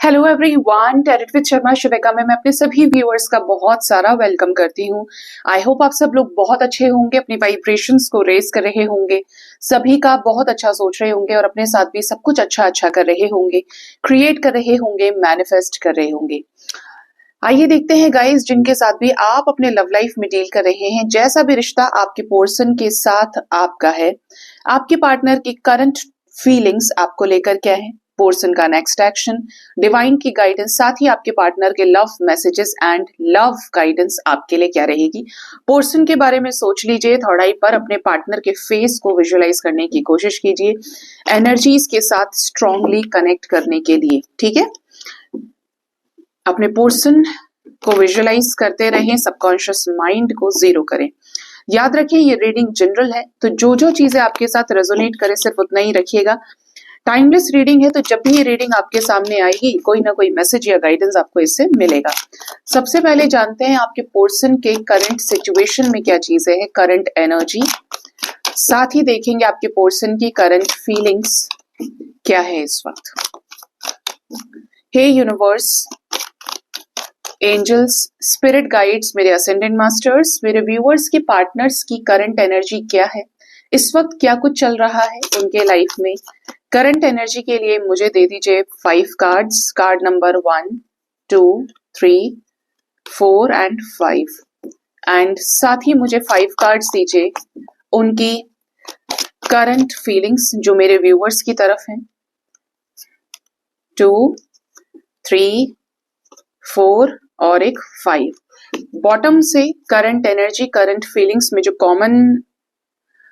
Hello everyone, टेरिट with Sharma शिविका में मैं अपने सभी व्यूअर्स का बहुत सारा वेलकम करती हूँ। आई होप आप सब लोग बहुत अच्छे होंगे, अपनी वाइब्रेशंस को रेज कर रहे होंगे, सभी का बहुत अच्छा सोच रहे होंगे और अपने साथ भी सब कुछ अच्छा अच्छा कर रहे होंगे, क्रिएट कर रहे होंगे, मैनिफेस्ट कर रहे होंगे। आइए देखते हैं गाइस, जिनके साथ भी आप अपने लव लाइफ में डील कर रहे हैं, जैसा भी रिश्ता आपके पर्सन के साथ आपका है, आपके पार्टनर की करंट फीलिंग्स आपको लेकर क्या है, पर्सन का नेक्स्ट एक्शन, डिवाइन की गाइडेंस, साथ ही आपके पार्टनर के love messages and love guidance आपके लिए क्या रहेगी। पर्सन के बारे में सोच लीजिए, थर्ड आई पर अपने पार्टनर के फेस को विजुअलाइज करने की कोशिश कीजिए, एनर्जीज के साथ स्ट्रांगली कनेक्ट करने के लिए। ठीक है, अपने पर्सन को विजुअलाइज करते रहें, सबकॉन्शियस माइंड को जीरो करें। याद रखिए ये रीडिंग जनरल है, तो जो जो चीजें आपके साथ रेजोनेट करे सिर्फ उतना ही रखिएगा। टाइमलेस रीडिंग है, तो जब भी ये रीडिंग आपके सामने आएगी कोई ना कोई मैसेज या गाइडेंस आपको इससे मिलेगा। सबसे पहले जानते हैं आपके पर्सन के करंट सिचुएशन में क्या चीजें हैं, करंट एनर्जी, साथ ही देखेंगे आपके पर्सन की करंट फीलिंग्स क्या है इस वक्त। हे यूनिवर्स, एंजल्स, स्पिरिट गाइड्स, मेरे असेंडेंट मास्टर्स, मेरे व्यूअर्स के पार्टनर्स की करंट एनर्जी क्या है इस वक्त, क्या कुछ चल रहा है उनके लाइफ में। करंट एनर्जी के लिए मुझे दे दीजिए 5 cards, card number 1, 2, 3, 4 and 5, and साथ ही मुझे 5 कार्ड्स दीजिए उनकी करंट फीलिंग्स जो मेरे व्यूअर्स की तरफ हैं। 2, 3, 4 और एक 5। बॉटम से करंट एनर्जी, करंट फीलिंग्स में जो कॉमन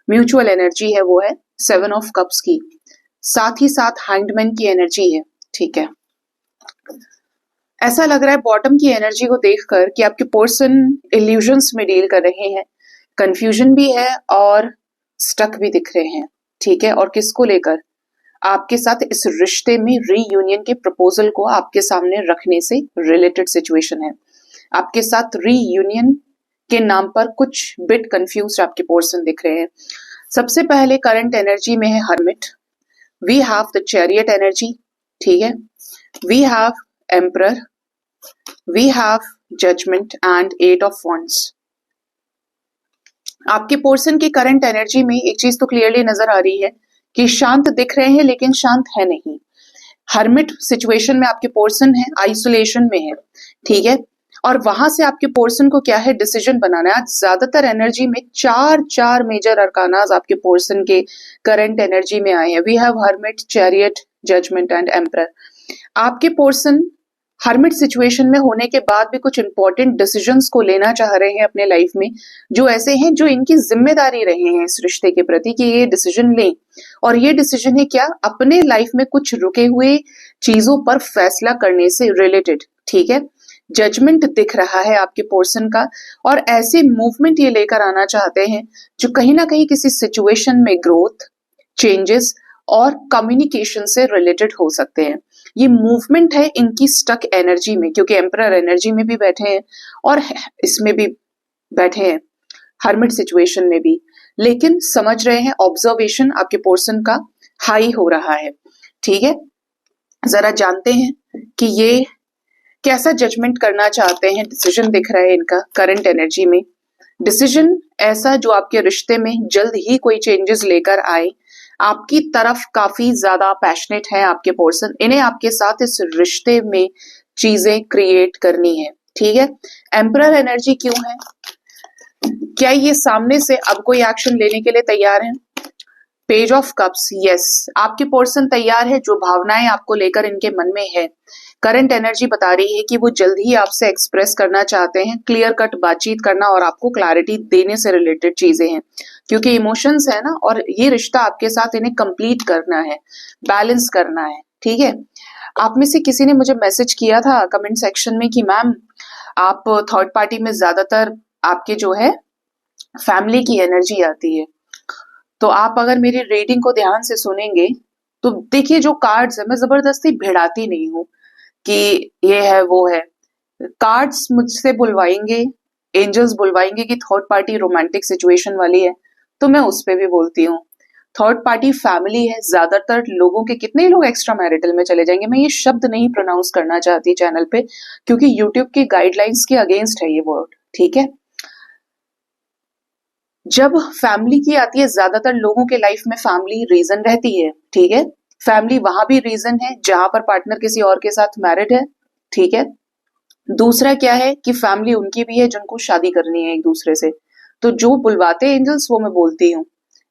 म्यूचुअल एनर्जी है वो है 7 ऑफ कप्स की, साथ ही साथ हैंगमैन की एनर्जी है। ठीक है, ऐसा लग रहा है बॉटम की एनर्जी को देखकर कि आपके पर्सन इल्यूजन्स में डील कर रहे हैं, कंफ्यूजन भी है और स्टक भी दिख रहे हैं। ठीक है, और किसको लेकर, आपके साथ इस रिश्ते में रीयूनियन के प्रपोजल को आपके सामने रखने से रिलेटेड सिचुएशन है। आपके साथ रीयूनियन के नाम पर कुछ बिट कंफ्यूज्ड आपके पर्सन दिख रहे हैं। सबसे पहले करंट एनर्जी में है hermit, we have the chariot energy. ठीक है, we have emperor, we have judgment and 8 of wands. आपके पर्सन की करंट एनर्जी में एक चीज तो क्लियरली नजर आ रही है कि शांत दिख रहे हैं लेकिन शांत है नहीं। हर्मिट सिचुएशन में आपके पर्सन है, आइसोलेशन में है। ठीक है, और वहां से आपके पर्सन को क्या है, डिसीजन बनाना है। आज ज्यादातर एनर्जी में चार मेजर अरकानाज आपके पर्सन के करंट एनर्जी में आए हैं। We have hermit, chariot, judgment and emperor. आपके पर्सन हर्मिट सिचुएशन में होने के बाद भी कुछ इंपॉर्टेंट डिसीजंस को लेना चाह रहे हैं अपने लाइफ में, जो ऐसे हैं जो इनकी जिम्मेदारी रहे हैं इस रिश्ते के प्रति कि ये डिसीजन लें। और ये डिसीजन है क्या, अपने लाइफ में कुछ रुके हुए चीजों पर फैसला करने से रिलेटेड। ठीक है, जजमेंट दिख रहा है आपके पर्सन का, और ऐसे मूवमेंट ये लेकर आना चाहते हैं जो कहीं ना कहीं किसी सिचुएशन में ग्रोथ, चेंजेस और कम्युनिकेशन से रिलेटेड हो सकते हैं। ये मूवमेंट है इनकी स्टक एनर्जी में, क्योंकि एम्परर एनर्जी में भी बैठे हैं और इसमें भी बैठे हैं, हर्मिट सिचुएशन में भी, लेकिन समझ रहे हैं ऑब्जर्वेशन आपके पर्सन का हाई हो रहा है। ठीक है, जरा जानते हैं कि ये कैसा जजमेंट करना चाहते हैं। डिसीजन दिख रहा है इनका करंट एनर्जी में, डिसीजन ऐसा जो आपके रिश्ते में जल्द ही कोई चेंजेस लेकर आए। आपकी तरफ काफी ज्यादा पैशनेट है आपके पर्सन, इन्हें आपके साथ इस रिश्ते में चीजें क्रिएट करनी है। ठीक है, एम्परर एनर्जी क्यों है, क्या ये सामने से अब कोई एक्शन लेने के लिए तैयार है। पेज ऑफ कप्स, यस, आपके पर्सन तैयार है, जो भावनाएं आपको लेकर इनके मन में है। करंट एनर्जी बता रही है कि वो जल्द ही आपसे एक्सप्रेस करना चाहते हैं, क्लियर कट बातचीत करना और आपको क्लैरिटी देने से रिलेटेड चीजें हैं, क्योंकि इमोशंस है ना, और ये रिश्ता आपके साथ इन्हें कंप्लीट करना है, बैलेंस करना है। ठीक है, आप में से किसी ने मुझे मैसेज किया था कमेंट सेक्शन में कि मैम आप थर्ड पार्टी में ज्यादातर आपके जो है फैमिली की एनर्जी आती है। तो आप अगर मेरी रीडिंग को ध्यान से सुनेंगे तो देखिए जो कार्ड्स है, मैं जबरदस्ती भिड़ाती नहीं हूँ कि ये है वो है। कार्ड्स मुझसे बुलवाएंगे, एंजल्स बुलवाएंगे कि थर्ड पार्टी रोमांटिक सिचुएशन वाली है, तो मैं उस पे भी बोलती हूँ। थर्ड पार्टी फैमिली है, ज्यादातर लोगों के कितने लोग एक्स्ट्रा मैरिटल में चले जाएंगे। मैं ये शब्द नहीं प्रोनाउंस करना चाहती चैनल पे, क्योंकि यूट्यूब की गाइडलाइंस के अगेंस्ट है ये वर्ड, ठीक है। जब फैमिली की आती है, ज्यादातर लोगों के लाइफ में फैमिली रीजन रहती है, ठीक है। फैमिली वहां भी रीजन है जहां पर पार्टनर किसी और के साथ मैरिड है, ठीक है। दूसरा क्या है कि फैमिली उनकी भी है जिनको शादी करनी है एक दूसरे से। तो जो बुलवाते एंजल्स वो मैं बोलती हूँ।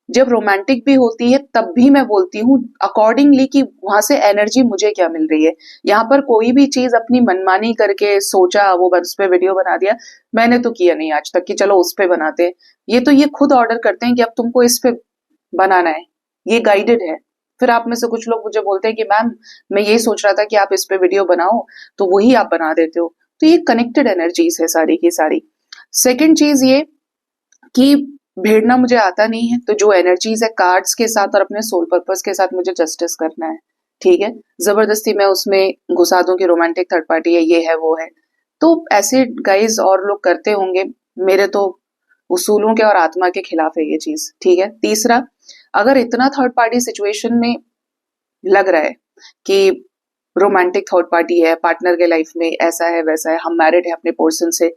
जब रोमांटिक भी होती है तब भी मैं बोलती हूँ अकॉर्डिंगली कि वहां से एनर्जी मुझे क्या मिल रही है। यहाँ पर कोई भी चीज अपनी मनमानी करके सोचा वो उस पे वीडियो बना दिया, मैंने तो किया नहीं आज तक कि चलो उस पे बनाते हैं। ये खुद ऑर्डर करते हैं कि अब तुमको इस पे बनाना है, ये गाइडेड है। फिर आप में से कुछ लोग मुझे बोलते हैं कि मैम मैं यही सोच रहा था कि आप इस पे वीडियो बनाओ, तो वही आप बना देते हो। तो ये कनेक्टेड एनर्जीज है सारी की सारी। सेकंड चीज ये कि भेड़ना मुझे आता नहीं है, तो जो एनर्जीज है कार्ड्स के साथ और अपने सोल पर्पस के साथ मुझे जस्टिस करना है, ठीक है। जबरदस्ती मैं उसमें घुसा दूं कि रोमांटिक थर्ड पार्टी है, ये है वो है, तो ऐसे गाइज और लोग करते होंगे। मेरे तो उसूलों के और आत्मा के खिलाफ है ये चीज, ठीक है। तीसरा, अगर इतना थर्ड पार्टी सिचुएशन में लग रहा है कि रोमांटिक थर्ड पार्टी है, पार्टनर के लाइफ में ऐसा है वैसा है, हम मैरिड है अपने पोर्सन से,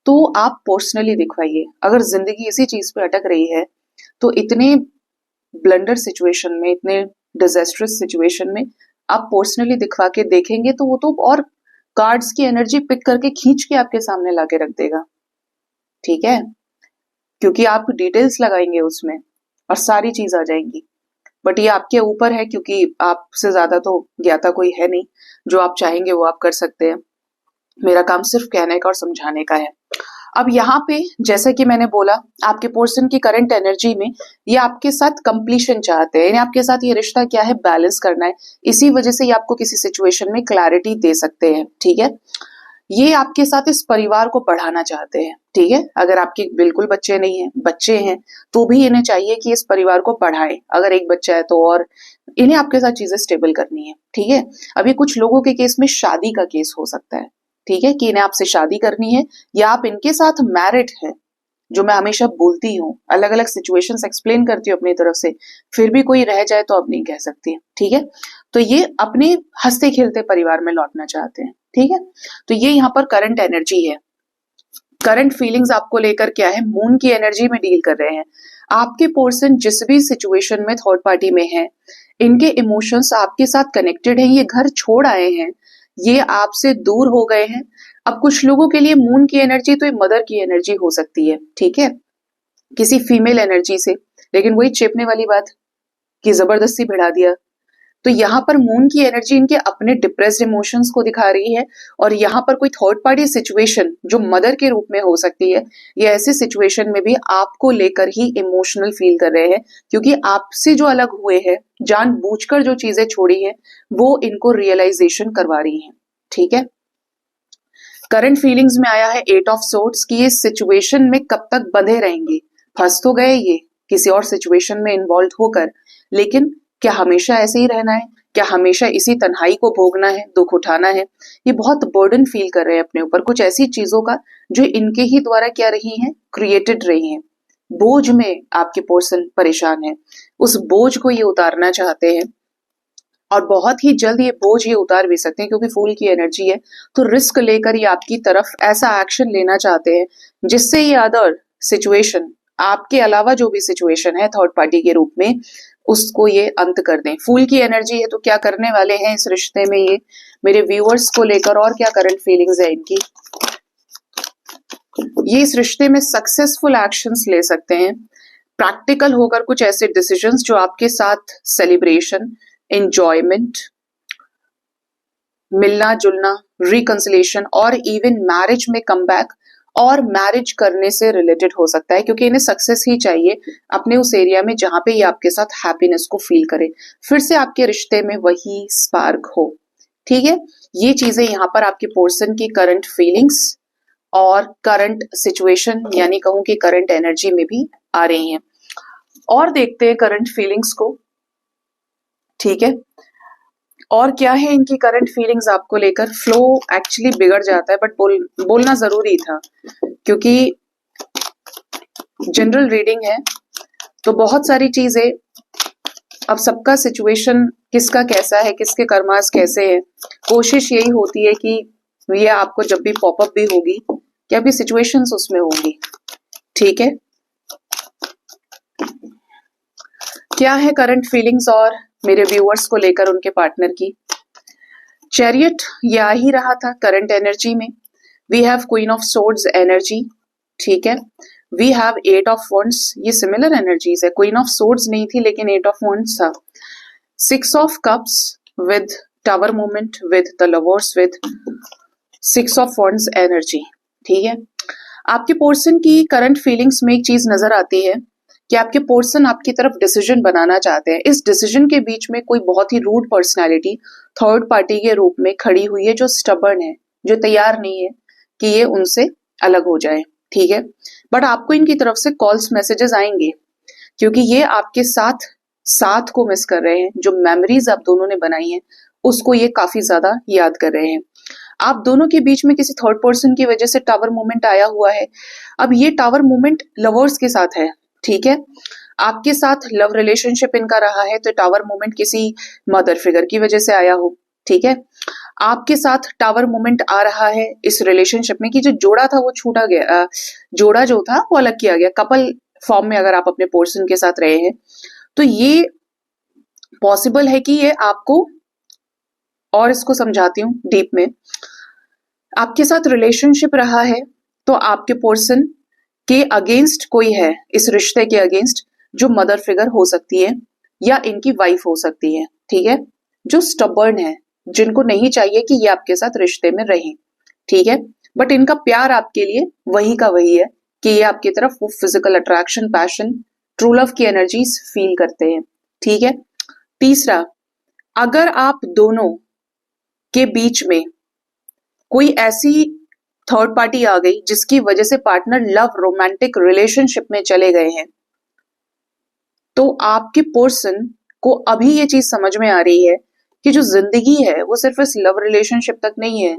तो आप पर्सनली दिखवाइए। अगर जिंदगी इसी चीज पे अटक रही है तो इतने ब्लंडर सिचुएशन में, इतने डिजास्टरस सिचुएशन में आप पर्सनली दिखवा के देखेंगे तो वो तो और कार्ड्स की एनर्जी पिक करके खींच के आपके सामने लाके रख देगा, ठीक है। क्योंकि आप डिटेल्स लगाएंगे उसमें और सारी चीज आ जाएंगी। बट ये आपके ऊपर है, क्योंकि आपसे ज्यादा तो ज्ञाता कोई है नहीं। जो आप चाहेंगे वो आप कर सकते हैं। मेरा काम सिर्फ कहने का और समझाने का है। अब यहाँ पे जैसे कि मैंने बोला, आपके पर्सन की करंट एनर्जी में ये आपके साथ कंप्लीशन चाहते हैं, यानी आपके साथ ये रिश्ता क्या है, बैलेंस करना है। इसी वजह से ये आपको किसी सिचुएशन में क्लैरिटी दे सकते हैं, ठीक है। ये आपके साथ इस परिवार को बढ़ाना चाहते हैं, ठीक है। अगर आपके बिल्कुल बच्चे नहीं है, बच्चे हैं, तो भी इन्हें चाहिए कि इस परिवार को बढ़ाएं। अगर एक बच्चा है तो और इन्हें आपके साथ चीजें स्टेबल करनी है, ठीक है। अभी कुछ लोगों के केस में शादी का केस हो सकता है, ठीक है, कि इन्हें आपसे शादी करनी है या आप इनके साथ मैरिड हैं। जो मैं हमेशा बोलती हूँ, अलग अलग सिचुएशंस एक्सप्लेन करती हूँ अपनी तरफ से, फिर भी कोई रह जाए तो अब नहीं कह सकती, ठीक है। तो ये अपने हंसते खेलते परिवार में लौटना चाहते हैं, ठीक है। तो ये यहाँ पर करंट एनर्जी है। करंट फीलिंग्स आपको लेकर क्या है, मून की एनर्जी में डील कर रहे हैं। आपके पर्सन जिस भी सिचुएशन में थर्ड पार्टी में है, इनके इमोशंस आपके साथ कनेक्टेड हैं। ये घर छोड़ आए हैं, ये आपसे दूर हो गए हैं। अब कुछ लोगों के लिए मून की एनर्जी तो ये मदर की एनर्जी हो सकती है, ठीक है, किसी फीमेल एनर्जी से। लेकिन वही चेपने वाली बात कि जबरदस्ती भिड़ा दिया। तो यहाँ पर मून की एनर्जी इनके अपने डिप्रेस्ड इमोशंस को दिखा रही है। और यहाँ पर कोई थर्ड पार्टी सिचुएशन जो मदर के रूप में हो सकती है, ये ऐसे सिचुएशन में भी आपको लेकर ही इमोशनल फील कर रहे हैं, क्योंकि आपसे जो अलग हुए हैं, जानबूझकर जो चीजें छोड़ी है, वो इनको रियलाइजेशन करवा रही है, ठीक है। करंट फीलिंग्स में आया है 8 ऑफ सोर्ड्स की ये सिचुएशन में कब तक बंधे रहेंगे। फंस तो गए ये किसी और सिचुएशन में इन्वॉल्व होकर, लेकिन क्या हमेशा ऐसे ही रहना है? क्या हमेशा इसी तन्हाई को भोगना है, दुख उठाना है? ये बहुत बर्डन फील कर रहे हैं अपने ऊपर, कुछ ऐसी चीजों का जो इनके ही द्वारा क्या रही हैं, क्रिएटेड रही हैं। बोझ में आपके पर्सन परेशान है, उस बोझ को ये उतारना चाहते हैं और बहुत ही जल्द ये बोझ ये उतार भी सकते हैं, क्योंकि फूल की एनर्जी है। तो रिस्क लेकर ये आपकी तरफ ऐसा एक्शन लेना चाहते हैं जिससे ये अदर सिचुएशन, आपके अलावा जो भी सिचुएशन है थर्ड पार्टी के रूप में, उसको ये अंत कर दें। फूल की एनर्जी है, तो क्या करने वाले हैं इस रिश्ते में ये, मेरे व्यूअर्स को लेकर और क्या करंट फीलिंग्स है इनकी। ये इस रिश्ते में सक्सेसफुल एक्शंस ले सकते हैं, प्रैक्टिकल होकर कुछ ऐसे डिसीजंस जो आपके साथ सेलिब्रेशन, एंजॉयमेंट, मिलना जुलना, रिकंसिलेशन और इवन मैरिज में कमबैक और मैरिज करने से रिलेटेड हो सकता है, क्योंकि इन्हें सक्सेस ही चाहिए अपने उस एरिया में जहां पे ये आपके साथ हैप्पीनेस को फील करे, फिर से आपके रिश्ते में वही स्पार्क हो, ठीक है। ये चीजें यहाँ पर आपके पर्सन की करंट फीलिंग्स और करंट सिचुएशन, यानी कहूं कि करंट एनर्जी में भी आ रही हैं। और देखते हैं करंट फीलिंग्स को, ठीक है। और क्या है इनकी करंट फीलिंग्स आपको लेकर। फ्लो एक्चुअली बिगड़ जाता है, बट बोलना जरूरी था, क्योंकि जनरल रीडिंग है तो बहुत सारी चीजें अब सबका सिचुएशन किसका कैसा है, किसके कर्मास कैसे है, कोशिश यही होती है कि ये आपको जब भी पॉपअप भी होगी कि अभी सिचुएशंस उसमें होंगी। ठीक है, क्या है करंट फीलिंग्स और मेरे व्यूअर्स को लेकर उनके पार्टनर की। चैरियट ये आ ही रहा था करंट एनर्जी में। We have queen of swords energy, ठीक है। We have eight of wands, ये सिमिलर एनर्जीज है, क्वीन ऑफ सोर्ड्स नहीं थी लेकिन एट ऑफ वॉन्ड्स था। Six of cups with tower movement with the lovers with six of wands energy, ठीक है। आपके पर्सन की करंट फीलिंग्स में एक चीज नजर आती है कि आपके पर्सन आपकी तरफ डिसीजन बनाना चाहते हैं। इस डिसीजन के बीच में कोई बहुत ही रूड पर्सनालिटी थर्ड पार्टी के रूप में खड़ी हुई है, जो स्टबर्न है, जो तैयार नहीं है कि ये उनसे अलग हो जाए, ठीक है। बट आपको इनकी तरफ से कॉल्स मैसेजेस आएंगे क्योंकि ये आपके साथ को मिस कर रहे हैं। जो मेमोरीज आप दोनों ने बनाई हैं उसको ये काफी ज्यादा याद कर रहे हैं। आप दोनों के बीच में किसी थर्ड पर्सन की वजह से टावर मूवमेंट आया हुआ है। अब ये टावर मूवमेंट लवर्स के साथ है, ठीक है। आपके साथ लव रिलेशनशिप इनका रहा है तो टावर मूवमेंट किसी मदर फिगर की वजह से आया हो, ठीक है। आपके साथ टावर मूवमेंट आ रहा है इस रिलेशनशिप में कि जो जोड़ा था वो छूटा गया, जोड़ा जो था वो अलग किया गया। कपल फॉर्म में अगर आप अपने पर्सन के साथ रहे हैं तो ये पॉसिबल है कि ये आपको, और इसको समझाती हूँ डीप में, आपके साथ रिलेशनशिप रहा है तो आपके पर्सन के अगेंस्ट कोई है, इस रिश्ते के अगेंस्ट, जो मदर फिगर हो सकती है या इनकी वाइफ हो सकती है, ठीक है, जो स्टबर्न है, जिनको नहीं चाहिए कि ये आपके साथ रिश्ते में रहें, ठीक है। बट इनका प्यार आपके लिए वही का वही है कि ये आपकी तरफ वो physical attraction, passion, true love की एनर्जीज फील करते हैं, ठीक है। तीसरा, अगर आप दोनों के बीच में कोई ऐसी थर्ड पार्टी आ गई जिसकी वजह से पार्टनर लव रोमांटिक रिलेशनशिप में चले गए हैं, तो आपके पर्सन को अभी ये चीज समझ में आ रही है कि जो जिंदगी है वो सिर्फ इस लव रिलेशनशिप तक नहीं है।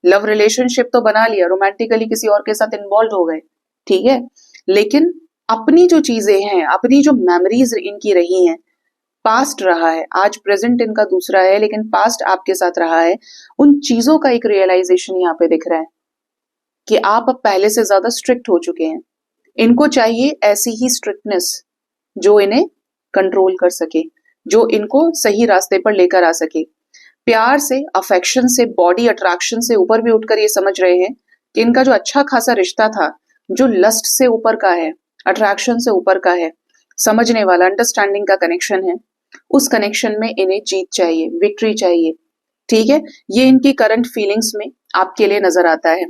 लव रिलेशनशिप तो बना लिया, रोमांटिकली किसी और के साथ इन्वॉल्व हो गए, ठीक है, लेकिन अपनी जो चीजें हैं, अपनी जो मेमोरीज इनकी रही हैं, पास्ट रहा है, आज प्रेजेंट इनका दूसरा है लेकिन पास्ट आपके साथ रहा है, उन चीजों का एक रियलाइजेशन यहाँ पे दिख रहा है कि आप अब पहले से ज्यादा स्ट्रिक्ट हो चुके हैं। इनको चाहिए ऐसी ही स्ट्रिक्टनेस जो इन्हें कंट्रोल कर सके, जो इनको सही रास्ते पर लेकर आ सके। प्यार से, अफेक्शन से, बॉडी अट्रैक्शन से ऊपर भी उठकर ये समझ रहे हैं कि इनका जो अच्छा खासा रिश्ता था, जो लस्ट से ऊपर का है, अट्रैक्शन से ऊपर का है, समझने वाला, अंडरस्टैंडिंग का कनेक्शन है, उस कनेक्शन में इन्हें जीत चाहिए, विक्ट्री चाहिए, ठीक है। ये इनकी करंट फीलिंग्स में आपके लिए नजर आता है,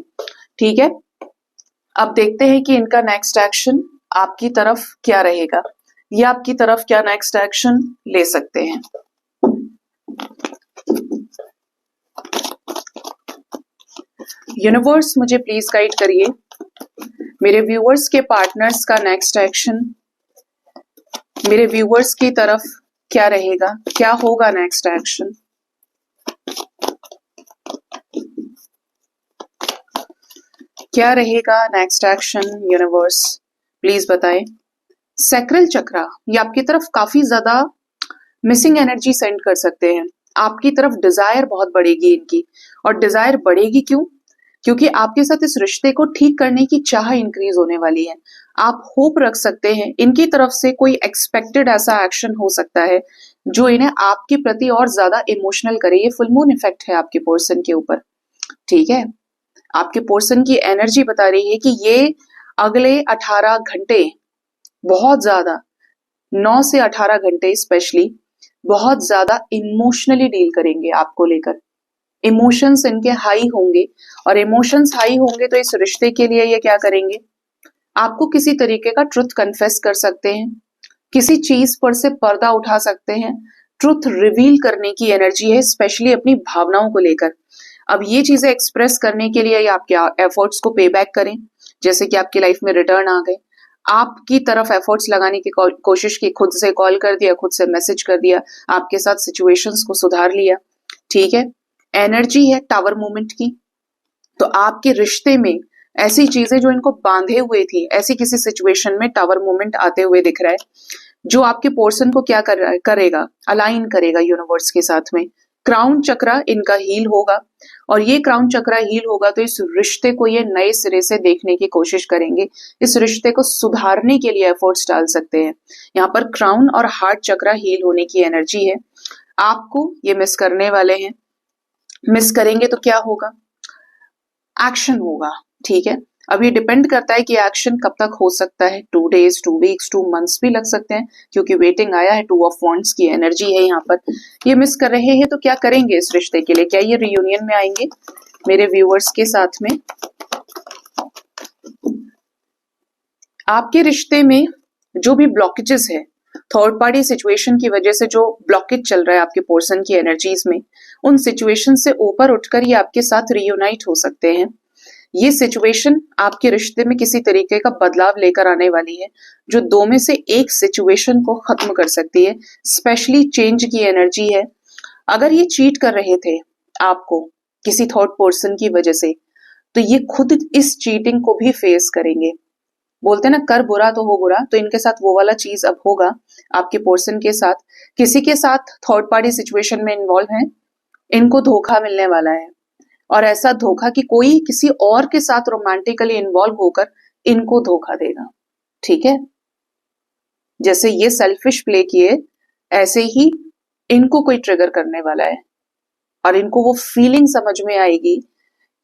ठीक है। अब देखते हैं कि इनका नेक्स्ट एक्शन आपकी तरफ क्या रहेगा, ये आपकी तरफ क्या नेक्स्ट एक्शन ले सकते हैं। यूनिवर्स मुझे प्लीज गाइड करिए, मेरे व्यूअर्स के पार्टनर्स का नेक्स्ट एक्शन मेरे व्यूअर्स की तरफ क्या रहेगा, क्या होगा नेक्स्ट एक्शन। क्या रहेगा नेक्स्ट एक्शन, यूनिवर्स प्लीज बताएं। सैक्रल चक्रा, ये आपकी तरफ काफी ज्यादा मिसिंग एनर्जी सेंड कर सकते हैं। आपकी तरफ डिजायर बहुत बढ़ेगी इनकी, और डिजायर बढ़ेगी क्यों? क्योंकि आपके साथ इस रिश्ते को ठीक करने की चाह इंक्रीज होने वाली है। आप होप रख सकते हैं इनकी तरफ से कोई एक्सपेक्टेड ऐसा एक्शन हो सकता है जो इन्हें आपके प्रति और ज्यादा इमोशनल करे। ये फुल मून इफेक्ट है आपके पर्सन के ऊपर, ठीक है। आपके पर्सन की एनर्जी बता रही है कि ये अगले 18 घंटे बहुत ज्यादा, 9 से 18 घंटे स्पेशली, बहुत ज्यादा इमोशनली डील करेंगे आपको लेकर। इमोशंस इनके हाई होंगे, और इमोशंस हाई होंगे तो इस रिश्ते के लिए ये क्या करेंगे, आपको किसी तरीके का ट्रुथ कन्फेस कर सकते हैं, किसी चीज पर से पर्दा उठा सकते हैं। ट्रुथ रिवील करने की एनर्जी है, स्पेशली अपनी भावनाओं को लेकर। अब ये चीजें एक्सप्रेस करने के लिए आपके एफर्ट्स को पे बैक करें, जैसे कि आपकी लाइफ में रिटर्न आ गए, आपकी तरफ एफर्ट्स लगाने की कोशिश की, खुद से कॉल कर दिया, खुद से मैसेज कर दिया, आपके साथ सिचुएशंस को सुधार लिया, ठीक है। एनर्जी है टावर मूवमेंट की, तो आपके रिश्ते में ऐसी चीजें जो इनको बांधे हुए थी, ऐसी किसी सिचुएशन में टावर मूवमेंट आते हुए दिख रहा है। जो आपके पोर्शन को क्या करेगा, अलाइन करेगा यूनिवर्स के साथ में। क्राउन चक्रा इनका हील होगा, और ये क्राउन चक्रा हील होगा तो इस रिश्ते को ये नए सिरे से देखने की कोशिश करेंगे, इस रिश्ते को सुधारने के लिए एफर्ट्स डाल सकते हैं। यहाँ पर क्राउन और हार्ट चक्रा हील होने की एनर्जी है। आपको ये मिस करने वाले हैं, मिस करेंगे तो क्या होगा, एक्शन होगा, ठीक है। अब ये डिपेंड करता है कि एक्शन कब तक हो सकता है, 2 days, 2 weeks, 2 months भी लग सकते हैं, क्योंकि वेटिंग आया है, 2 of wands की एनर्जी है यहाँ पर। ये मिस कर रहे हैं तो क्या करेंगे इस रिश्ते के लिए, क्या ये रियूनियन में आएंगे मेरे व्यूअर्स के साथ में? आपके रिश्ते में जो भी ब्लॉकेजेस है, थर्ड पार्टी सिचुएशन की वजह से जो ब्लॉकेज चल रहा है आपके पोर्शन की एनर्जीज में, उन सिचुएशन से ऊपर उठकर ये आपके साथ रियूनाइट हो सकते हैं। ये सिचुएशन आपके रिश्ते में किसी तरीके का बदलाव लेकर आने वाली है, जो 2 में से एक सिचुएशन को खत्म कर सकती है। स्पेशली चेंज की एनर्जी है। अगर ये चीट कर रहे थे आपको किसी थर्ड पर्सन की वजह से, तो ये खुद इस चीटिंग को भी फेस करेंगे। बोलते ना, कर बुरा तो हो बुरा, तो इनके साथ वो वाला चीज अब होगा आपके पर्सन के साथ। किसी के साथ थर्ड पार्टी सिचुएशन में इन्वॉल्व है, इनको धोखा मिलने वाला है, और ऐसा धोखा कि कोई किसी और के साथ रोमांटिकली इन्वॉल्व होकर इनको धोखा देगा, ठीक है। जैसे ये सेल्फिश प्ले किए, ऐसे ही इनको कोई ट्रिगर करने वाला है, और इनको वो फीलिंग समझ में आएगी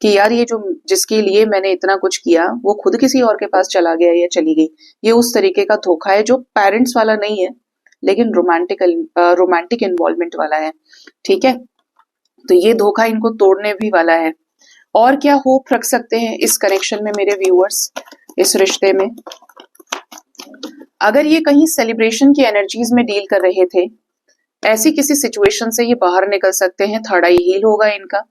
कि यार ये जो जिसके लिए मैंने इतना कुछ किया वो खुद किसी और के पास चला गया या चली गई। ये उस तरीके का धोखा है जो पेरेंट्स वाला नहीं है, लेकिन रोमांटिक इन्वॉल्वमेंट वाला है, ठीक है। तो ये धोखा इनको तोड़ने भी वाला है। और क्या होप रख सकते हैं इस कनेक्शन में मेरे व्यूअर्स, इस रिश्ते में? अगर ये कहीं सेलिब्रेशन की एनर्जीज में डील कर रहे थे, ऐसी किसी सिचुएशन से ये बाहर निकल सकते हैं, थर्ड आई हील होगा इनका,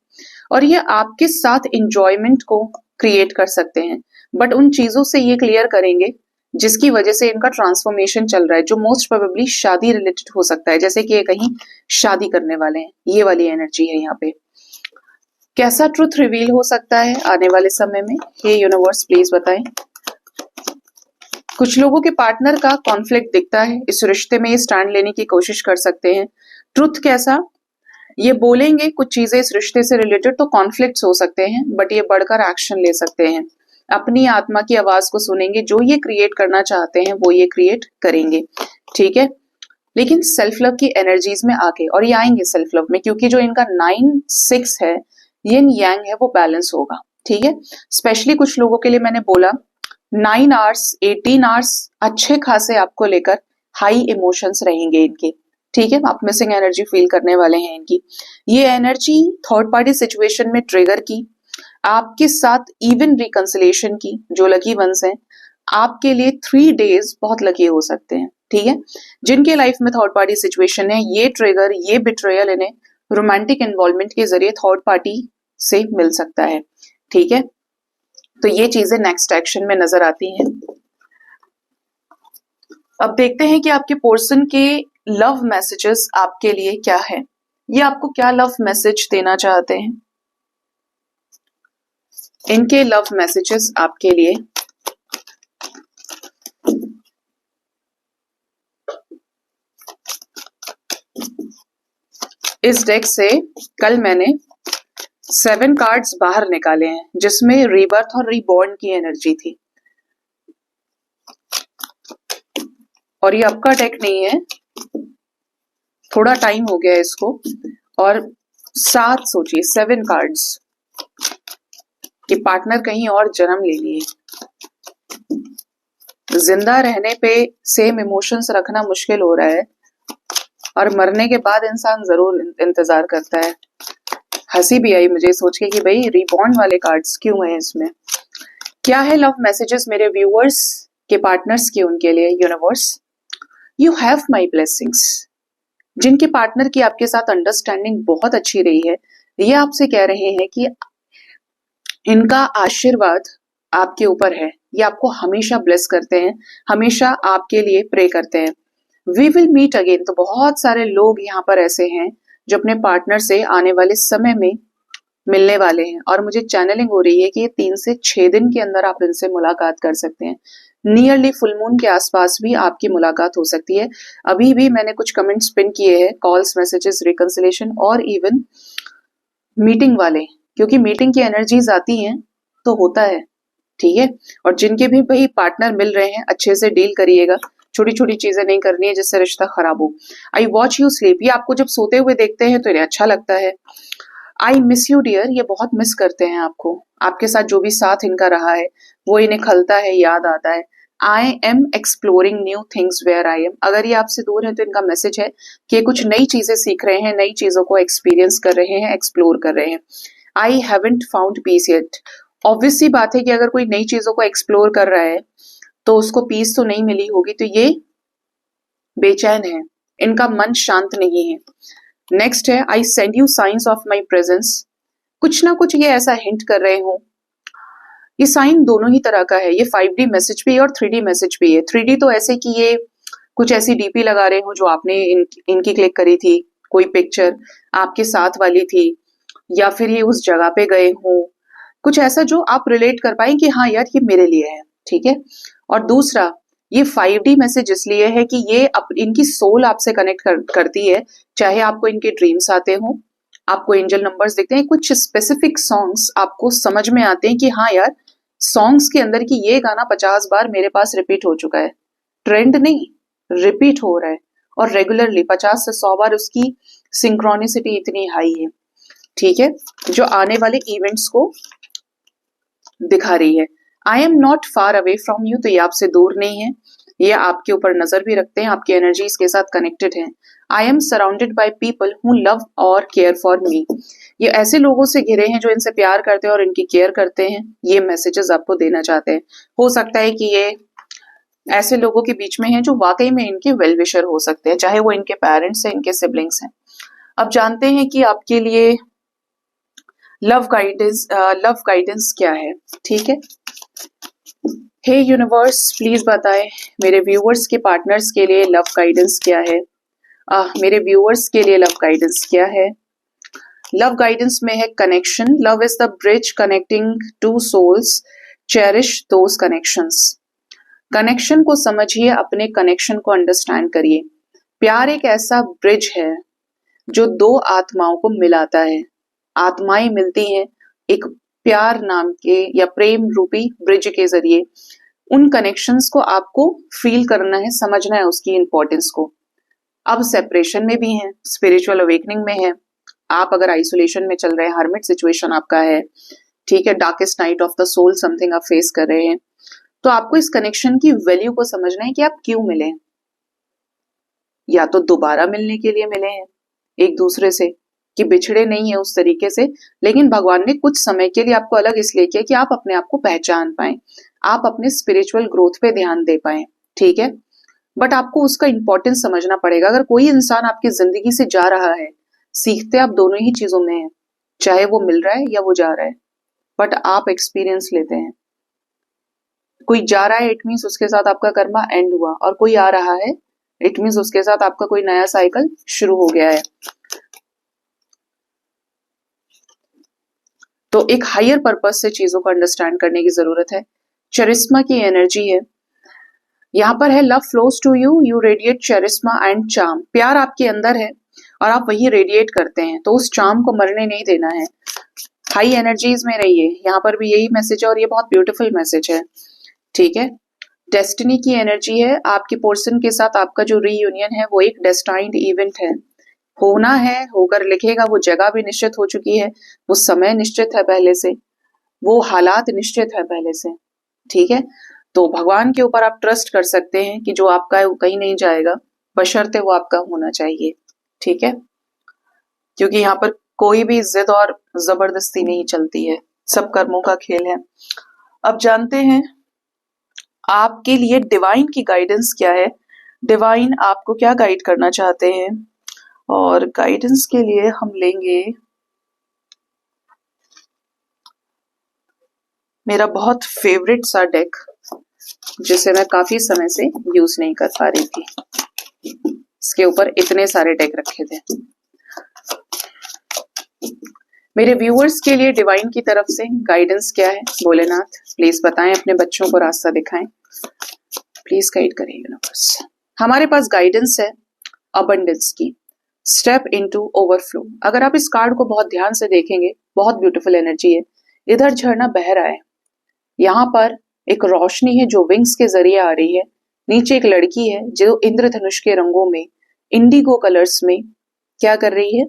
और ये आपके साथ इंजॉयमेंट को क्रिएट कर सकते हैं। बट उन चीजों से ये क्लियर करेंगे जिसकी वजह से इनका ट्रांसफॉर्मेशन चल रहा है, जो मोस्ट प्रोबेबली शादी रिलेटेड हो सकता है, जैसे कि ये कहीं शादी करने वाले हैं, ये वाली एनर्जी है यहाँ पे। कैसा ट्रुथ रिवील हो सकता है आने वाले समय में, ये यूनिवर्स प्लीज बताएं। कुछ लोगों के पार्टनर का कॉन्फ्लिक्ट दिखता है, इस रिश्ते में ये स्टैंड लेने की कोशिश कर सकते हैं। ट्रुथ कैसा, ये बोलेंगे कुछ चीजें इस रिश्ते से रिलेटेड, तो कॉन्फ्लिक्ट्स हो सकते हैं, बट ये बढ़कर एक्शन ले सकते हैं, अपनी आत्मा की आवाज को सुनेंगे, जो ये क्रिएट करना चाहते हैं वो ये क्रिएट करेंगे, ठीक है। लेकिन सेल्फ लव की एनर्जीज में आके, और ये आएंगे सेल्फ लव में, क्योंकि जो इनका 9-6 है, यिन यांग है, वो बैलेंस होगा, ठीक है। स्पेशली कुछ लोगों के लिए मैंने बोला 9 आवर्स 18 आवर्स अच्छे खासे आपको लेकर हाई इमोशंस रहेंगे इनके, ठीक है। आप मिसिंग एनर्जी फील करने वाले हैं इनकी। ये एनर्जी थर्ड पार्टी सिचुएशन में ट्रिगर की, आपके साथ इवन रिकंसिलेशन की, जो लकी वंस हैं आपके लिए 3 days बहुत लकी हो सकते हैं, ठीक है। जिनके लाइफ में थर्ड पार्टी सिचुएशन है, ये ट्रिगर, ये बिट्रेयल इन्हें रोमांटिक इन्वॉल्वमेंट के जरिए थर्ड पार्टी से मिल सकता है, ठीक है। तो ये चीजें नेक्स्ट एक्शन में नजर आती हैं। अब देखते हैं कि आपके पर्सन के लव मैसेजेस आपके लिए क्या है, ये आपको क्या लव मैसेज देना चाहते हैं। इनके लव मैसेजेस आपके लिए, इस डेक से कल मैंने 7 कार्ड्स बाहर निकाले हैं, जिसमें रीबर्थ और रीबॉर्न की एनर्जी थी, और ये आपका डेक नहीं है, थोड़ा टाइम हो गया इसको। और 7 सोचिए 7 कार्ड्स कि पार्टनर कहीं और जन्म ले लिए, जिंदा रहने पे सेम इमोशंस रखना मुश्किल हो रहा है, और मरने के बाद इंसान जरूर इंतजार करता है। हंसी भी आई मुझे सोच के कि भाई रिबॉर्न वाले कार्ड्स क्यों हैं इसमें। क्या है लव मैसेजेस मेरे व्यूअर्स के पार्टनर्स के, उनके लिए universe? You have my blessings. जिनके पार्टनर की आपके साथ अंडरस्टैंडिंग बहुत अच्छी रही है, ये आपसे कह रहे हैं कि इनका आशीर्वाद आपके ऊपर है, ये आपको हमेशा ब्लेस करते हैं, हमेशा आपके लिए प्रे करते हैं। We will meet again. तो बहुत सारे लोग यहाँ पर ऐसे हैं जो अपने पार्टनर से आने वाले समय में मिलने वाले हैं और मुझे चैनलिंग हो रही है कि ये 3 से 6 दिन के अंदर आप इनसे मुलाकात कर सकते हैं। नियरली फुल मून के आसपास भी आपकी मुलाकात हो सकती है। अभी भी मैंने कुछ कमेंट्स पिन किए हैं, कॉल्स, मैसेजेस, रिकंसिलेशन और इवन मीटिंग वाले, क्योंकि मीटिंग की एनर्जीज आती हैं तो होता है, ठीक है। और जिनके भी भाई पार्टनर मिल रहे हैं अच्छे से डील करिएगा, छोटी छोटी चीजें नहीं करनी है जिससे रिश्ता खराब हो। आई वॉच यू स्लीप, ये आपको जब सोते हुए देखते हैं तो इन्हें अच्छा लगता है। आई मिस यू डियर, ये बहुत मिस करते हैं आपको, आपके साथ जो भी साथ इनका रहा है वो इन्हें खलता है, याद आता है। I am exploring new things where I am, अगर ये आपसे दूर है तो इनका मैसेज है कि ये कुछ नई चीजें सीख रहे हैं, नई चीजों को एक्सपीरियंस कर रहे हैं, एक्सप्लोर कर रहे हैं। I haven't found peace yet, obvious सी बात है कि अगर कोई नई चीजों को एक्सप्लोर कर रहा है तो उसको पीस तो नहीं मिली होगी, तो ये बेचैन है, इनका मन शांत नहीं है। नेक्स्ट है I send you science of my presence, कुछ ना कुछ ये ऐसा हिंट कर रहे हो। ये साइन दोनों ही तरह का है, ये 5D मैसेज भी है और 3D मैसेज भी है। 3D तो ऐसे कि ये कुछ ऐसी डीपी लगा रहे हो जो आपने इनकी क्लिक करी थी, कोई पिक्चर आपके साथ वाली थी, या फिर ये उस जगह पे गए हो, कुछ ऐसा जो आप रिलेट कर पाए कि हाँ यार ये मेरे लिए है, ठीक है। और दूसरा ये 5D मैसेज इसलिए है कि ये इनकी सोल आपसे कनेक्ट करती है, चाहे आपको इनके ड्रीम्स आते हो, आपको एंजल नंबर्स दिखते हैं, कुछ स्पेसिफिक सॉन्ग्स आपको समझ में आते हैं कि हाँ यार सॉन्ग्स के अंदर की ये गाना 50 बार मेरे पास रिपीट हो चुका है, ट्रेंड नहीं, रिपीट हो रहा है और रेगुलरली 50 से 100 बार उसकी सिंक्रोनिसिटी इतनी हाई है, ठीक है, जो आने वाले इवेंट्स को दिखा रही है। I am not far away from you, तो ये आपसे दूर नहीं है, ये आपके ऊपर नजर भी रखते हैं, आपकी एनर्जीज के साथ कनेक्टेड हैं। I am surrounded by people who love और केयर फॉर मी, ये ऐसे लोगों से घिरे हैं जो इनसे प्यार करते हैं और इनकी केयर करते हैं, ये मैसेजेस आपको देना चाहते हैं। हो सकता है कि ये ऐसे लोगों के बीच में हैं जो वाकई में इनके वेल विशर हो सकते हैं, चाहे वो इनके पेरेंट्स हैं, इनके सिबलिंग्स हैं। अब जानते हैं कि आपके लिए लव गाइडेंस क्या है, ठीक है। हे यूनिवर्स प्लीज बताएं मेरे व्यूअर्स के पार्टनर्स के लिए लव गाइडेंस क्या है। मेरे व्यूअर्स के लिए लव गाइडेंस क्या है। लव गाइडेंस में है connection, love is the bridge connecting two souls, cherish those connections. Connection को समझिए, अपने कनेक्शन को अंडरस्टैंड करिए। प्यार एक ऐसा ब्रिज है जो दो आत्माओं को मिलाता है, आत्माएं मिलती हैं एक प्यार नाम के या प्रेम रूपी ब्रिज के जरिए। उन कनेक्शंस को आपको फील करना है, समझना है उसकी इंपॉर्टेंस को। अब सेपरेशन में भी हैं, स्पिरिचुअल अवेकनिंग में है, आप अगर आइसोलेशन में चल रहे हैं, हर्मिट सिचुएशन आपका है, ठीक है, darkest night of the soul something आप फेस कर रहे हैं, तो आपको इस कनेक्शन की वैल्यू को समझना है कि आप क्यों मिले। या तो दोबारा मिलने के लिए मिले हैं एक दूसरे से, कि बिछड़े नहीं है उस तरीके से, लेकिन भगवान ने कुछ समय के लिए आपको अलग इसलिए किया कि आप अपने आप को पहचान पाए, आप अपने स्पिरिचुअल ग्रोथ पे ध्यान दे पाए, ठीक है। बट आपको उसका इंपॉर्टेंस समझना पड़ेगा। अगर कोई इंसान आपकी जिंदगी से जा रहा है, सीखते आप दोनों ही चीजों में हैं, चाहे वो मिल रहा है या वो जा रहा है, बट आप एक्सपीरियंस लेते हैं। कोई जा रहा है इट मीन्स उसके साथ आपका कर्मा एंड हुआ, और कोई आ रहा है इट मीन्स उसके साथ आपका कोई नया साइकिल शुरू हो गया है। तो एक हायर पर्पस से चीजों को अंडरस्टैंड करने की जरूरत है। चरिश्मा की एनर्जी है यहाँ पर, है love flows to you, you radiate charisma and charm. प्यार आपके अंदर है और आप वही रेडिएट करते हैं, तो उस चार्म को मरने नहीं देना है, हाई एनर्जीज में रहिए। यहाँ पर भी यही मैसेज है और ये बहुत ब्यूटीफुल मैसेज है, ठीक है। डेस्टिनी की एनर्जी है, आपके पर्सन के साथ आपका जो रीयूनियन है वो एक डेस्टाइन्ड इवेंट है, होना है, होकर लिखेगा। वो जगह भी निश्चित हो चुकी है, वो समय निश्चित है पहले से, वो हालात निश्चित है पहले से, ठीक है। तो भगवान के ऊपर आप ट्रस्ट कर सकते हैं कि जो आपका है वो कहीं नहीं जाएगा, बशर्ते वो आपका होना चाहिए, ठीक है। क्योंकि यहाँ पर कोई भी जिद और जबरदस्ती नहीं चलती है, सब कर्मों का खेल है। अब जानते हैं आपके लिए डिवाइन की गाइडेंस क्या है, डिवाइन आपको क्या गाइड करना चाहते हैं। और गाइडेंस के लिए हम लेंगे मेरा बहुत फेवरेट सा डेक, जिसे मैं काफी समय से यूज नहीं कर पा रही थी, इसके ऊपर इतने सारे डेक रखे थे। मेरे व्यूअर्स के लिए डिवाइन की तरफ से गाइडेंस क्या है? भोलेनाथ प्लीज बताएं, अपने बच्चों को रास्ता दिखाएं, प्लीज गाइड करें यूनिवर्स। हमारे पास गाइडेंस है अबंडेंस की, स्टेप इनटू ओवरफ्लो। अगर आप इस कार्ड को बहुत ध्यान से देखेंगे, बहुत ब्यूटीफुल एनर्जी है। इधर झरना बह रहा है, यहाँ पर एक रोशनी है जो विंग्स के जरिए आ रही है। नीचे एक लड़की है जो इंद्रधनुष के रंगों में, इंडिगो कलर्स में क्या कर रही है?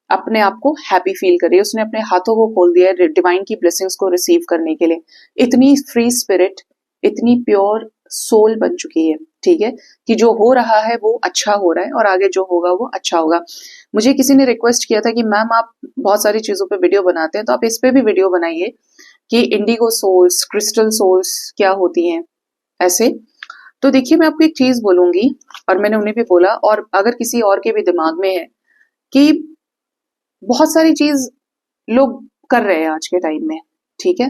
अपने आप को हैप्पी फील कर रही है। उसने अपने हाथों को खोल दिया है डिवाइन की ब्लेसिंग्स को रिसीव करने के लिए। इतनी फ्री स्पिरिट, इतनी प्योर सोल बन चुकी है, ठीक है, कि जो हो रहा है वो अच्छा हो रहा है और आगे जो होगा वो अच्छा होगा। मुझे किसी ने रिक्वेस्ट किया था कि मैम आप बहुत सारी चीजों पे वीडियो बनाते हैं, तो आप इस पे भी वीडियो बनाइए कि इंडिगो सोल्स, क्रिस्टल सोल्स क्या होती हैं ऐसे। तो देखिए, मैं आपको एक चीज बोलूंगी और मैंने उन्हें भी बोला, और अगर किसी और के भी दिमाग में है कि बहुत सारी चीज लोग कर रहे हैं आज के टाइम में, ठीक है,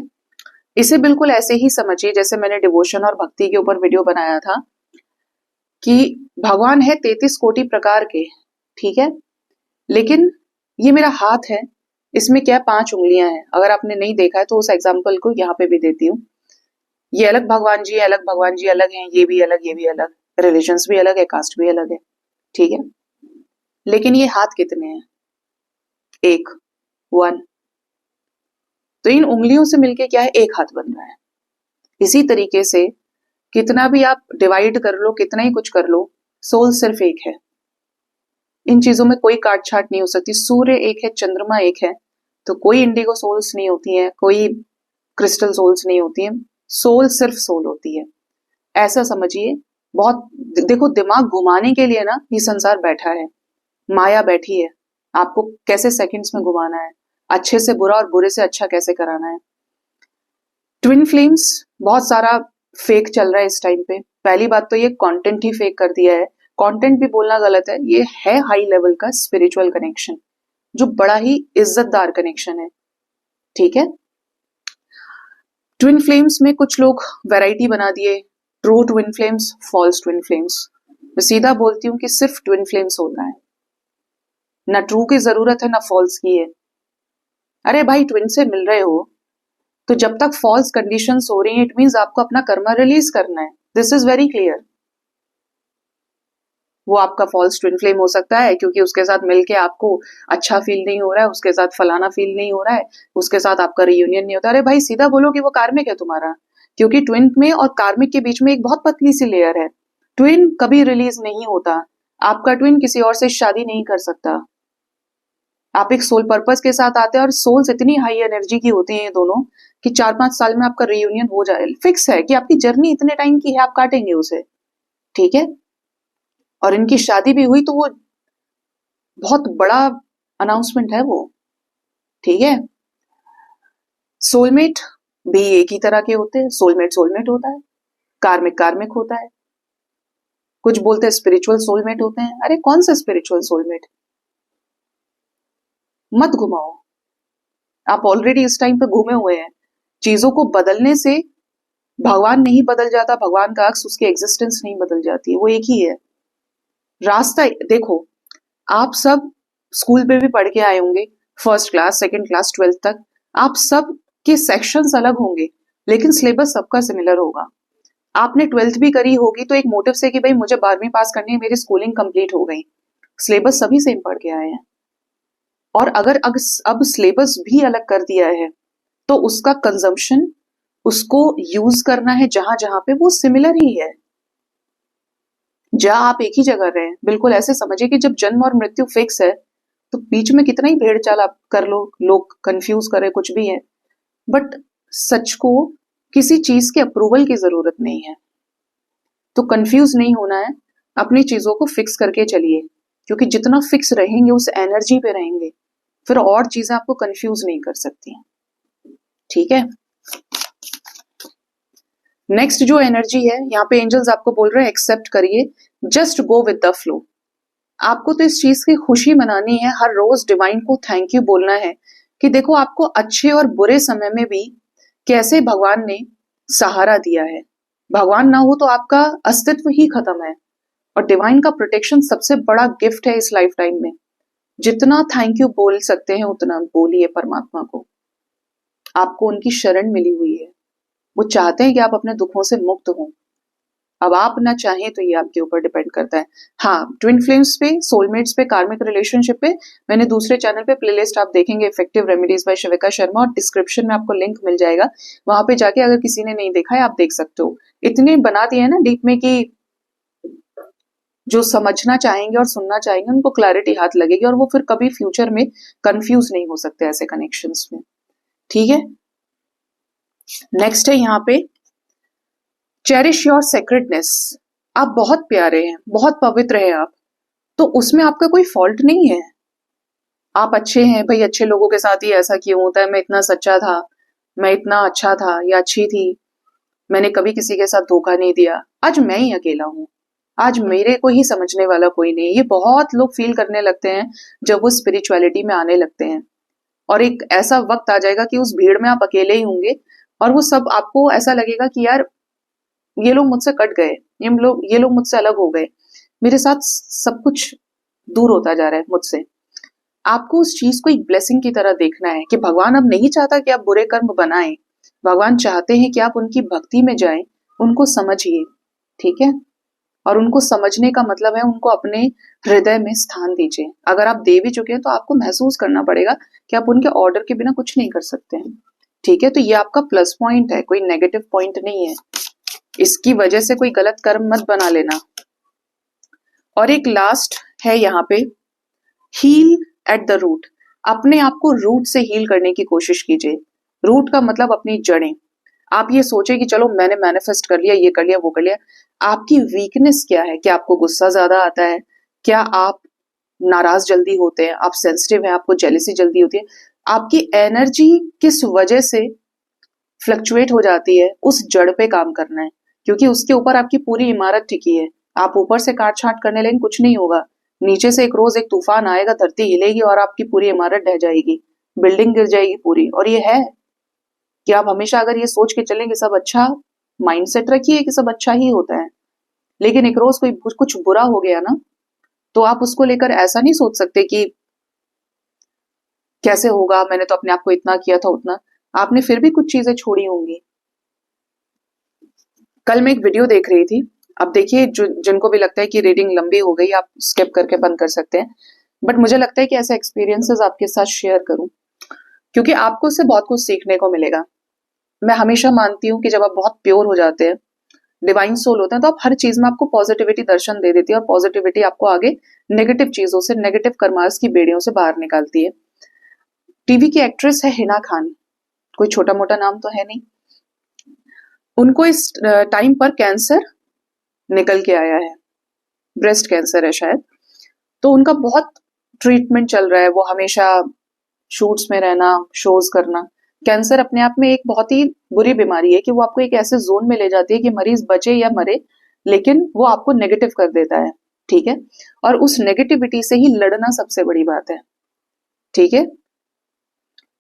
इसे बिल्कुल ऐसे ही समझिए जैसे मैंने डिवोशन और भक्ति के ऊपर वीडियो बनाया था कि भगवान है 33 कोटि प्रकार के, ठीक है, लेकिन ये मेरा हाथ है, इसमें क्या 5 उंगलियां हैं। अगर आपने नहीं देखा है तो उस एग्जाम्पल को यहाँ पे भी देती हूँ। ये अलग भगवान जी, अलग भगवान जी अलग हैं, ये भी अलग, ये भी अलग, रिलीजन्स भी अलग है, कास्ट भी अलग है, ठीक है, लेकिन ये हाथ कितने हैं? 1 तो इन उंगलियों से मिलके क्या है? एक हाथ बन रहा है। इसी तरीके से कितना भी आप डिवाइड कर लो, कितना ही कुछ कर लो, सोल सिर्फ एक है। इन चीजों में कोई काट छाट नहीं हो सकती। सूर्य एक है, चंद्रमा एक है, तो कोई इंडिगो सोल्स नहीं होती है, कोई क्रिस्टल सोल्स नहीं होती है। सोल सिर्फ सोल होती है, ऐसा समझिए। बहुत देखो, दिमाग घुमाने के लिए ना ये संसार बैठा है, माया बैठी है, आपको कैसे सेकंड्स में घुमाना है, अच्छे से बुरा और बुरे से अच्छा कैसे कराना है। ट्विन फ्लेम्स बहुत सारा फेक चल रहा है इस टाइम पे। पहली बात तो ये कंटेंट ही फेक कर दिया है, कंटेंट भी बोलना गलत है, ये है हाई लेवल का स्पिरिचुअल कनेक्शन जो बड़ा ही इज्जतदार कनेक्शन है, ठीक है। ट्विन फ्लेम्स में कुछ लोग वैरायटी बना दिए, true twin flames, false twin flames. मैं सीधा बोलती हूँ कि सिर्फ ट्विन फ्लेम्स होता है, ना ट्रू की जरूरत है ना फॉल्स की है। अरे भाई, ट्विन से मिल रहे हो तो जब तक फॉल्स कंडीशंस हो रही हैं, इट मींस आपको अपना कर्मा रिलीज करना है। This is very clear. वो आपका फॉल्स ट्विन फ्लेम हो सकता है क्योंकि उसके साथ मिलके आपको अच्छा फील नहीं हो रहा है, उसके साथ फलाना फील नहीं हो रहा है, उसके साथ आपका रियूनियन नहीं होता। अरे भाई, सीधा बोलो कि वो कार्मिक है तुम्हारा, क्योंकि ट्विन में और कार्मिक के बीच में एक बहुत पतली सी लेयर है। ट्विन कभी रिलीज नहीं होता। आपका ट्विन किसी और से शादी नहीं कर सकता। आप एक सोल पर्पस के साथ आते हैं और सोल्स इतनी हाई एनर्जी की होती हैं ये दोनों कि 4-5 साल में आपका रियूनियन हो जाए। फिक्स है कि आपकी जर्नी इतने टाइम की है, आप काटेंगे उसे, ठीक है। और इनकी शादी भी हुई तो वो बहुत बड़ा अनाउंसमेंट है वो, ठीक है। सोलमेट भी एक ही तरह के होते हैं, सोलमेट सोलमेट होता है, कार्मिक कार्मिक होता है। कुछ बोलते हैं स्पिरिचुअल सोलमेट होते हैं। अरे कौन सा स्पिरिचुअल सोलमेट? मत घुमाओ, आप ऑलरेडी इस टाइम पे घूमे हुए हैं। चीजों को बदलने से भगवान नहीं बदल जाता, भगवान का अक्स, उसकी एग्जिस्टेंस नहीं बदल जाती है, वो एक ही है। रास्ता देखो, आप सब स्कूल पे भी पढ़ के आए होंगे, first class, second class, 12th तक। आप सब के सेक्शंस अलग होंगे लेकिन सिलेबस सबका सिमिलर होगा। आपने 12th भी करी होगी तो एक मोटिव से कि भाई मुझे 12वीं पास करनी है, मेरी स्कूलिंग कंप्लीट हो गई। सिलेबस सभी सेम पढ़ के आए हैं। और अगर अब सिलेबस भी अलग कर दिया है तो उसका कंजम्पशन, उसको यूज करना है जहां जहां पे वो सिमिलर ही है। जहां आप एक ही जगह रहे, बिल्कुल ऐसे समझिए कि जब जन्म और मृत्यु फिक्स है तो बीच में कितना ही भेड़ चाल आप कर लो, लोग कंफ्यूज करे, कुछ भी है, बट सच को किसी चीज के अप्रूवल की जरूरत नहीं है। तो कंफ्यूज नहीं होना है, अपनी चीजों को फिक्स करके चलिए, क्योंकि जितना फिक्स रहेंगे उस एनर्जी पे रहेंगे, फिर और चीजें आपको कंफ्यूज नहीं कर सकती, ठीक है। नेक्स्ट जो एनर्जी है, यहाँ पे एंजल्स आपको बोल रहे हैं एक्सेप्ट करिए, just go with the flow. आपको तो इस चीज की खुशी मनानी है, हर रोज डिवाइन को थैंक यू बोलना है कि देखो आपको अच्छे और बुरे समय में भी कैसे भगवान ने सहारा दिया है। भगवान ना हो तो आपका अस्तित्व ही खत्म है, और डिवाइन का प्रोटेक्शन सबसे बड़ा गिफ्ट है इस लाइफ टाइम में। जितना थैंक यू बोल सकते हैं उतना बोलिए परमात्मा को। आपको उनकी शरण मिली हुई है, वो चाहते हैं कि आप अपने दुखों से मुक्त हो। अब आप ना चाहें तो ये आपके ऊपर डिपेंड करता है। हाँ, ट्विन फ्लेम्स पे, सोलमेट्स पे, कार्मिक रिलेशनशिप पे मैंने दूसरे चैनल पे प्लेलिस्ट आप देखेंगे, इफेक्टिव रेमेडीज बाय शिविका शर्मा, और डिस्क्रिप्शन में आपको लिंक मिल जाएगा, वहां पे जाके अगर किसी ने नहीं देखा है आप देख सकते हो। इतने बना दिए है ना डीप में कि जो समझना चाहेंगे और सुनना चाहेंगे उनको क्लैरिटी हाथ लगेगी, और वो फिर कभी फ्यूचर में कंफ्यूज नहीं हो सकते ऐसे कनेक्शंस में। ठीक है, नेक्स्ट है यहाँ पे चेरिश योर सेक्रेटनेस। आप बहुत प्यारे हैं, बहुत पवित्र हैं आप, तो उसमें आपका कोई फॉल्ट नहीं है। आप अच्छे हैं भाई, अच्छे लोगों के साथ ही ऐसा क्यों होता है, मैं इतना सच्चा था, मैं इतना अच्छा था या अच्छी थी, मैंने कभी किसी के साथ धोखा नहीं दिया, आज मैं ही अकेला हूं, आज मेरे को ही समझने वाला कोई नहीं। ये बहुत लोग फील करने लगते हैं जब वो स्पिरिचुअलिटी में आने लगते हैं, और एक ऐसा वक्त आ जाएगा कि उस भीड़ में आप अकेले ही होंगे, और वो सब आपको ऐसा लगेगा कि यार ये लोग मुझसे कट गए, ये लोग मुझसे अलग हो गए, मेरे साथ सब कुछ दूर होता जा रहा है मुझसे। आपको उस चीज को एक ब्लेसिंग की तरह देखना है कि भगवान अब नहीं चाहता कि आप बुरे कर्म बनाएं, भगवान चाहते हैं कि आप उनकी भक्ति में जाएं, उनको समझिए। ठीक है, और उनको समझने का मतलब है उनको अपने हृदय में स्थान दीजिए। अगर आप दे भी चुके हैं तो आपको महसूस करना पड़ेगा कि आप उनके ऑर्डर के बिना कुछ नहीं कर सकते हैं। ठीक है, तो ये आपका प्लस पॉइंट है, कोई नेगेटिव पॉइंट नहीं है। इसकी वजह से कोई गलत कर्म मत बना लेना। और एक लास्ट है यहाँ पे, हील एट द रूट। अपने आप को रूट से हील करने की कोशिश कीजिए। रूट का मतलब अपनी जड़ें। आप ये सोचे कि चलो मैंने मैनिफेस्ट कर लिया, ये कर लिया, वो कर लिया। आपकी वीकनेस क्या है? क्या आपको गुस्सा ज्यादा आता है? क्या आप नाराज जल्दी होते हैं? आप सेंसिटिव हैं? आपको जेलिसी जल्दी होती है? आपकी एनर्जी किस वजह से फ्लक्चुएट हो जाती है? उस जड़ पे काम करना है, क्योंकि उसके ऊपर आपकी पूरी इमारत टिकी है। आप ऊपर से काट छाट करने लगेंगे कुछ नहीं होगा, नीचे से एक रोज एक तूफान आएगा, धरती हिलेगी और आपकी पूरी इमारत ढह जाएगी, बिल्डिंग गिर जाएगी पूरी। और ये है कि आप हमेशा अगर ये सोच के चलेंगे सब अच्छा, माइंडसेट रखिए कि सब अच्छा ही होता है, लेकिन एक रोज कोई कुछ बुरा हो गया ना, तो आप उसको लेकर ऐसा नहीं सोच सकते कि कैसे होगा, मैंने तो अपने आप को इतना किया था उतना। आपने फिर भी कुछ चीजें छोड़ी होंगी। कल मैं एक वीडियो देख रही थी, अब देखिए जिनको भी लगता है कि रीडिंग लंबी हो गई आप स्किप करके बंद कर सकते हैं, बट मुझे लगता है कि ऐसे एक्सपीरियंसेस आपके साथ शेयर करूं, क्योंकि आपको उससे बहुत कुछ सीखने को मिलेगा। मैं हमेशा मानती हूँ कि जब आप बहुत प्योर हो जाते हैं, डिवाइन सोल होते हैं, तो आप हर चीज में आपको पॉजिटिविटी दर्शन दे देती है, और पॉजिटिविटी आपको आगे नेगेटिव चीजों से, नेगेटिव कर्मास की बेड़ियों से बाहर निकालती है। टीवी की एक्ट्रेस है हिना खान, कोई छोटा मोटा नाम तो है नहीं। उनको इस टाइम पर कैंसर निकल के आया है, ब्रेस्ट कैंसर है शायद, तो उनका बहुत ट्रीटमेंट चल रहा है, वो हमेशा शूट्स में रहना, शोज करना। कैंसर अपने आप में एक बहुत ही बुरी बीमारी है कि वो आपको एक ऐसे जोन में ले जाती है कि मरीज बचे या मरे, लेकिन वो आपको नेगेटिव कर देता है। ठीक है, और उस नेगेटिविटी से ही लड़ना सबसे बड़ी बात है। ठीक है,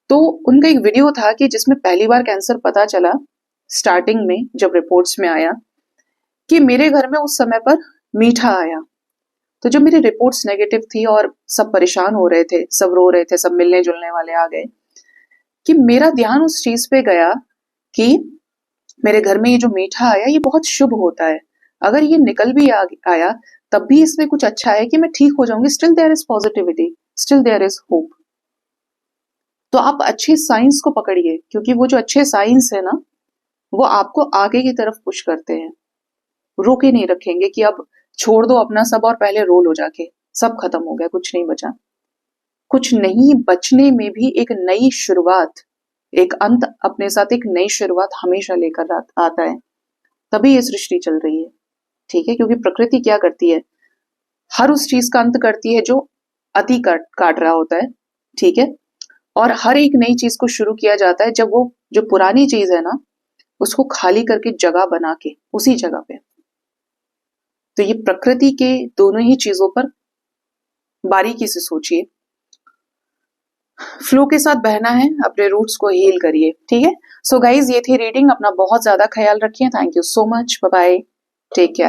तो उनका एक वीडियो था कि जिसमें पहली बार कैंसर पता चला, स्टार्टिंग में जब रिपोर्ट्स में आया कि मेरे घर में उस समय पर मीठा आया, तो जो मेरी रिपोर्ट्स नेगेटिव थी और सब परेशान हो रहे थे, सब रो रहे थे, सब मिलने जुलने वाले आ गए, कि मेरा ध्यान उस चीज पे गया कि मेरे घर में ये जो मीठा आया ये बहुत शुभ होता है, अगर ये निकल भी आया तब भी इसमें कुछ अच्छा है कि मैं ठीक हो जाऊंगी, still there is positivity, still there is hope. तो आप अच्छे साइंस को पकड़िए, क्योंकि वो जो अच्छे साइंस है ना, वो आपको आगे की तरफ पुश करते हैं, रोके नहीं रखेंगे कि अब छोड़ दो अपना सब और पहले रोल हो जाके सब खत्म हो गया, कुछ नहीं बचा। कुछ नहीं बचने में भी एक नई शुरुआत, एक अंत अपने साथ एक नई शुरुआत हमेशा लेकर आता है, तभी ये सृष्टि चल रही है। ठीक है, क्योंकि प्रकृति क्या करती है, हर उस चीज का अंत करती है जो अति काट रहा होता है। ठीक है, और हर एक नई चीज को शुरू किया जाता है जब वो जो पुरानी चीज है ना, उसको खाली करके जगह बना के उसी जगह पे। तो ये प्रकृति के दोनों ही चीजों पर बारीकी से सोचिए, फ्लो के साथ बहना है, अपने रूट्स को हील करिए। ठीक है, सो गाइज ये थी रीडिंग, अपना बहुत ज्यादा ख्याल रखिए। Thank you so much, bye bye, take care.